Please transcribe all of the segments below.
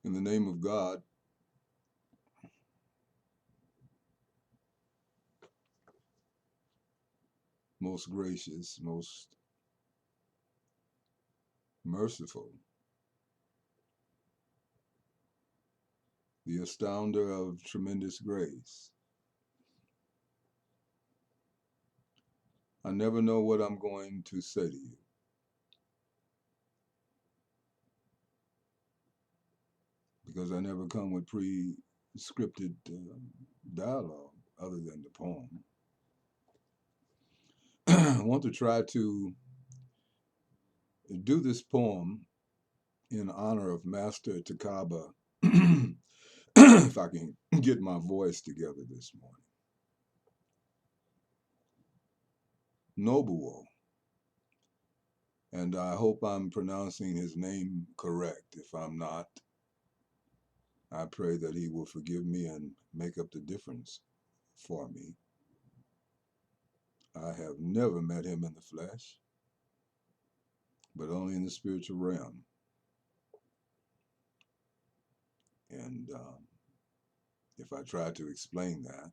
In the name of God, most gracious, most merciful, the astounder of tremendous grace. I never know what I'm going to say to you, because I never come with pre-scripted dialogue other than the poem. I want to try to do this poem in honor of Master Takaba, if I can get my voice together this morning. Nobuo, and I hope I'm pronouncing his name correct. If I'm not, I pray that he will forgive me and make up the difference for me. I have never met him in the flesh, but only in the spiritual realm. And if I try to explain that,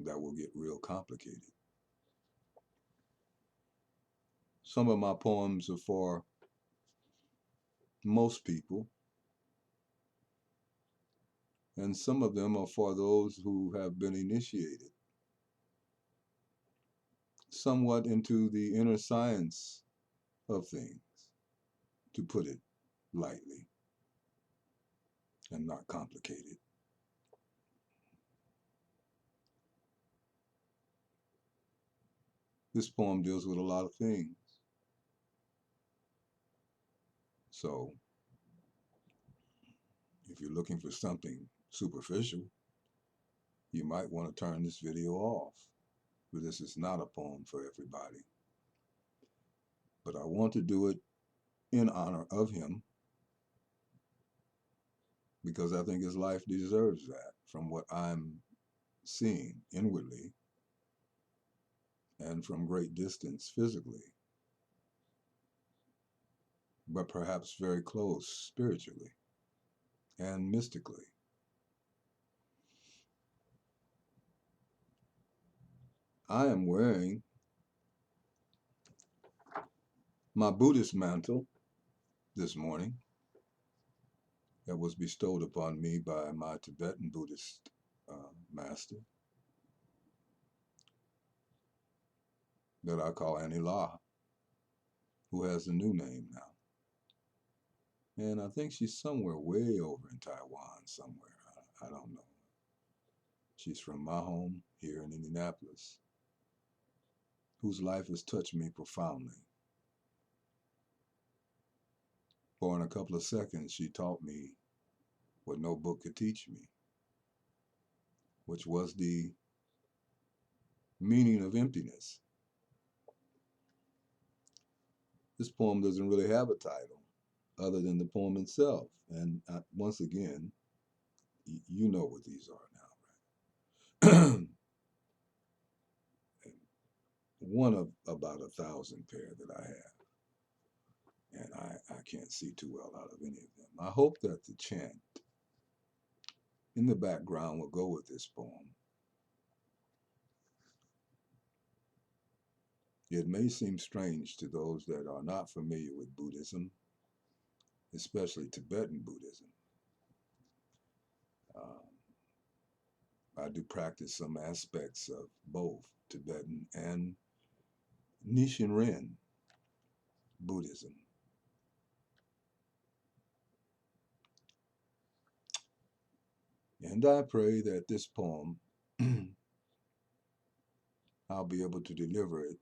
that will get real complicated. Some of my poems are for most people, and some of them are for those who have been initiated somewhat into the inner science of things, to put it lightly and not complicated. This poem deals with a lot of things. So if you're looking for something superficial, you might want to turn this video off. But this is not a poem for everybody. But I want to do it in honor of him, because I think his life deserves that from what I'm seeing inwardly and from great distance physically, but perhaps very close spiritually and mystically. I am wearing my Buddhist mantle this morning that was bestowed upon me by my Tibetan Buddhist master that I call Anila, who has a new name now. And I think she's somewhere way over in Taiwan somewhere. I don't know. She's from my home here in Indianapolis, whose life has touched me profoundly. For in a couple of seconds, she taught me what no book could teach me, which was the meaning of emptiness. This poem doesn't really have a title other than the poem itself. And once again, you know what these are now, right? One of about 1,000 pair that I have. And I can't see too well out of any of them. I hope that the chant in the background will go with this poem. It may seem strange to those that are not familiar with Buddhism, especially Tibetan Buddhism. I do practice some aspects of both Tibetan and Nichiren Buddhism. And I pray that this poem, I'll be able to deliver it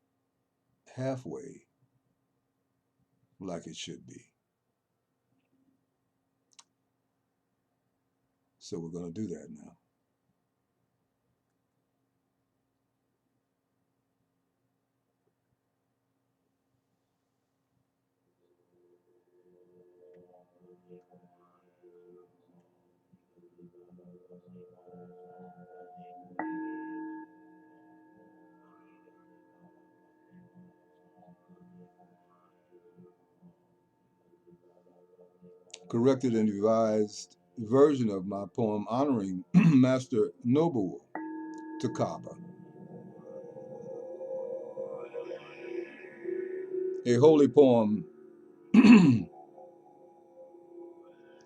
halfway like it should be. So we're going to do that now. corrected and revised version of my poem honoring Master NOBUO TAKABA, a holy poem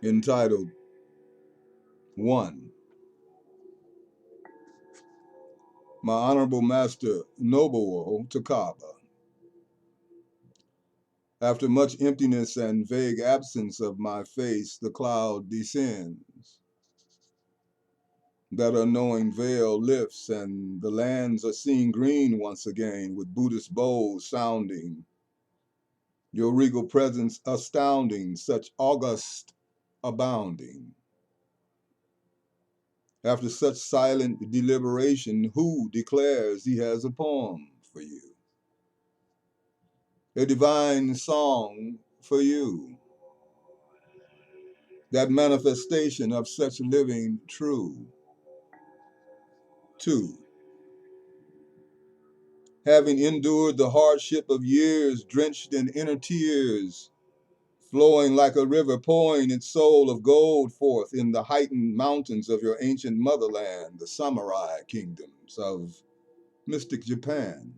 entitled One. My Honorable Master NOBUO TAKABA, after much emptiness and vague absence of my face, the cloud descends. That unknowing veil lifts, and the lands are seen green once again, with Buddhist bowls sounding. Your regal presence astounding, such august abounding. After such silent deliberation, who declares he has a poem for you? A divine song for you. That manifestation of such living true. Two, having endured the hardship of years, drenched in inner tears, flowing like a river, pouring its soul of gold forth in the heightened mountains of your ancient motherland, the samurai kingdoms of mystic Japan.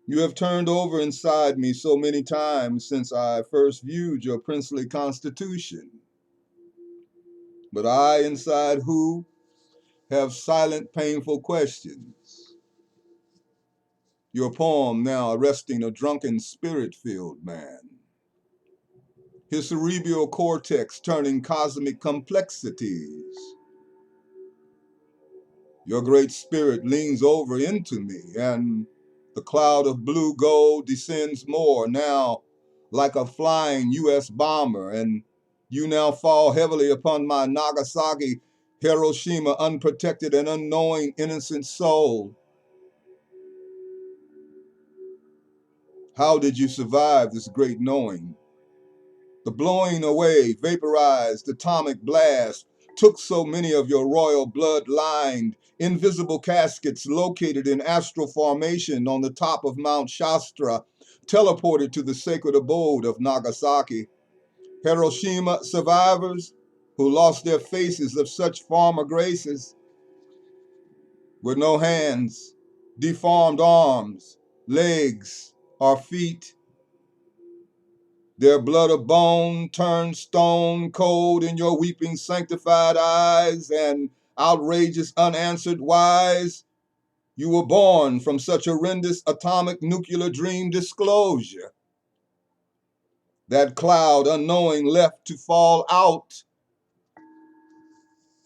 You have turned over inside me so many times since I first viewed your princely constitution. But I, inside who, have silent, painful questions. Your poem now arresting a drunken, spirit-filled man. His cerebral cortex turning cosmic complexities. Your great spirit leans over into me, and the cloud of blue gold descends more, now like a flying U.S. bomber, and you now fall heavily upon my Nagasaki, Hiroshima, unprotected and unknowing innocent soul. How did you survive this great knowing? The blowing away, vaporized atomic blast took so many of your royal blood-lined, invisible caskets located in astral formation on the top of Mount Shastra, teleported to the sacred abode of Nagasaki. Hiroshima survivors who lost their faces of such former graces, with no hands, deformed arms, legs, or feet, their blood of bone turned stone cold in your weeping sanctified eyes, and outrageous unanswered whys. You were born from such horrendous atomic nuclear dream disclosure. That cloud unknowing left to fall out.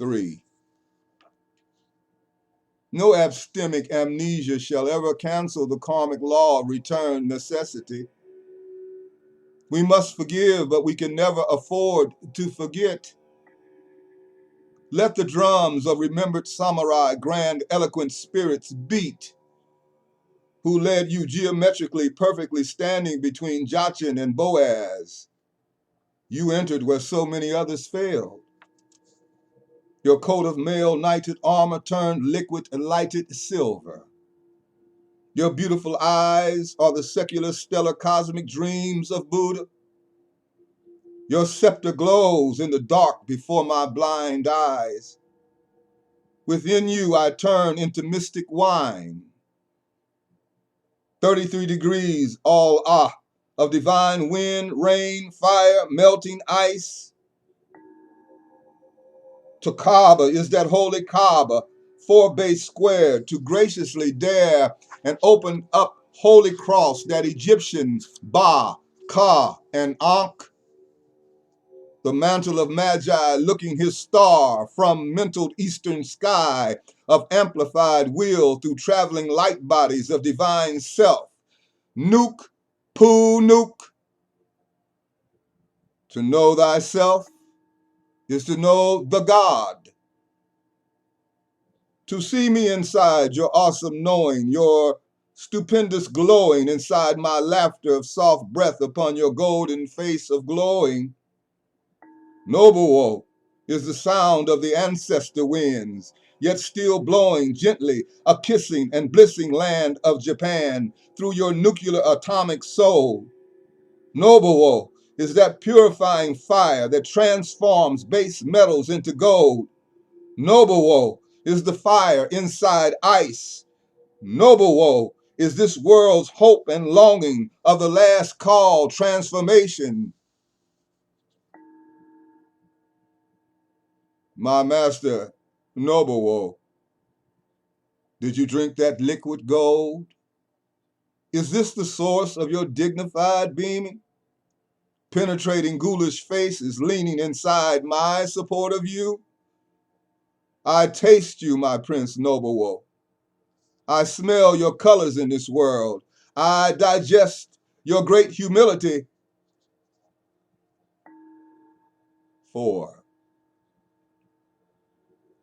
3. No epistemic amnesia shall ever cancel the karmic law of return necessity. We must forgive, but we can never afford to forget. Let the drums of remembered samurai, grand eloquent spirits beat, who led you geometrically perfectly standing between Jachin and Boaz. You entered where so many others failed. Your coat of mail nighted armor turned liquid and lighted silver. Your beautiful eyes are the secular stellar cosmic dreams of Buddha. Your scepter glows in the dark before my blind eyes. Within you I turn into mystic wine. 33 degrees, all of divine wind, rain, fire, melting ice. Takaba is that holy Kaaba, 4 base squared, to graciously dare and open up holy cross, that Egyptian Ba, Ka, and Ankh. The mantle of Magi looking his star from mental eastern sky of amplified will through traveling light bodies of divine self. Nuke, Poo Nuke. To know thyself is to know the God. To see me inside your awesome knowing, your stupendous glowing inside my laughter of soft breath upon your golden face of glowing. NOBUO is the sound of the ancestor winds, yet still blowing gently, a kissing and blissing land of Japan through your nuclear atomic soul. NOBUO is that purifying fire that transforms base metals into gold. NOBUO is the fire inside ice. NOBUO is this world's hope and longing of the last call transformation. My master, NOBUO, did you drink that liquid gold? Is this the source of your dignified beaming? Penetrating ghoulish faces leaning inside my support of you? I taste you, my Prince NOBUO. I smell your colors in this world. I digest your great humility. 4.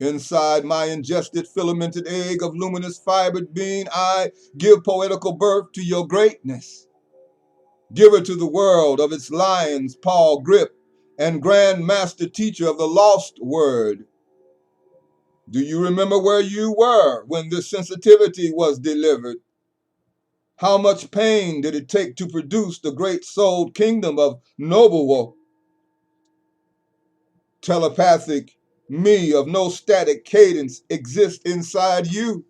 Inside my ingested filamented egg of luminous fibered being, I give poetical birth to your greatness. Giver to the world of its lion's paw grip and grand master teacher of the lost word. Do you remember where you were when this sensitivity was delivered? How much pain did it take to produce the great souled kingdom of NOBUO? Telepathic me of no static cadence exists inside you.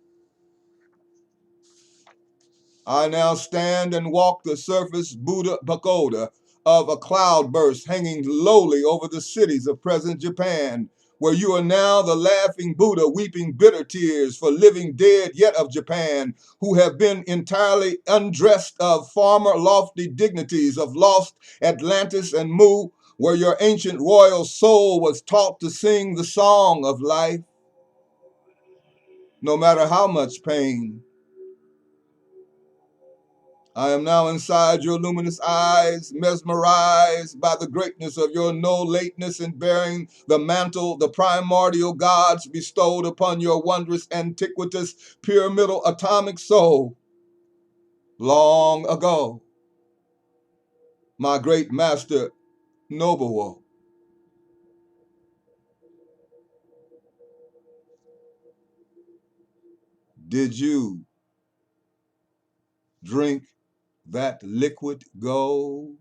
I now stand and walk the surface Buddha pagoda of a cloudburst hanging lowly over the cities of present Japan, where you are now the laughing Buddha weeping bitter tears for living dead yet of Japan, who have been entirely undressed of former lofty dignities of lost Atlantis and Mu, where your ancient royal soul was taught to sing the song of life. No matter how much pain, I am now inside your luminous eyes, mesmerized by the greatness of your no lateness in bearing the mantle the primordial gods bestowed upon your wondrous, antiquitous, pyramidal atomic soul. Long ago, my great master, NOBUO, did you drink that liquid gold?